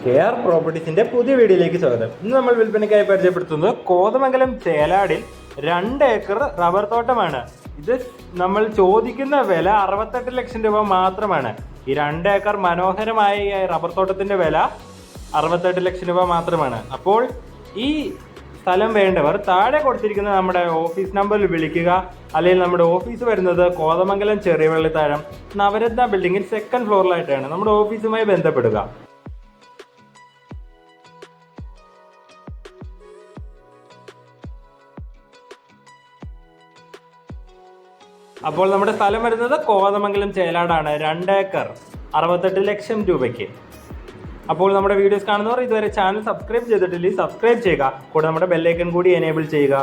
KR പ്രോപ്പർട്ടീസിന്റെ പുതിയ വീഡിയോയിലേക്ക് സ്വാഗതം. ഇന്ന് നമ്മൾ വിൽപ്പനയ്ക്കായി പരിചയപ്പെടുത്തുന്നത് കോതമംഗലം ചേലാടിൽ 2 ഏക്കർ റബ്ബർ തോട്ടമാണ്. ഇത് നമ്മൾ ചോദിക്കുന്ന വില 68 ലക്ഷം രൂപ മാത്രമാണ്. ഈ 2 ഏക്കർ മനോഹരമായ ഈ റബ്ബർ തോട്ടത്തിന്റെ വില 68 ലക്ഷം രൂപ മാത്രമാണ്. അപ്പോൾ ഈ സ്ഥലം വേണ്ടവർ താഴെ കൊടുത്തിരിക്കുന്ന നമ്മുടെ ഓഫീസ് നമ്പറിൽ വിളിക്കുക. അല്ലെങ്കിൽ നമ്മുടെ ഓഫീസ് വരുന്നത് കോതമംഗലം ചെറിയവള്ളിത്താഴം നവരത്ന ബിൽഡിംഗിൽ 2nd ഫ്ലോറിലായിട്ടാണ്. നമ്മുടെ ഓഫീസുമായി ബന്ധപ്പെടുക. അപ്പോൾ നമ്മുടെ സ്ഥലം വരുന്നത് കോതമംഗലം ചേലാടാണ്. 2 ഏക്കർ 68 ലക്ഷം രൂപയ്ക്ക്. അപ്പോൾ നമ്മുടെ വീഡിയോസ് കാണുന്നവർ ഇതുവരെ ചാനൽ സബ്സ്ക്രൈബ് ചെയ്തിട്ടില്ലെങ്കിൽ സബ്സ്ക്രൈബ് ചെയ്യുക. കൂടെ നമ്മുടെ ബെല്ലൈക്കൺ കൂടി എനേബിൾ ചെയ്യുക.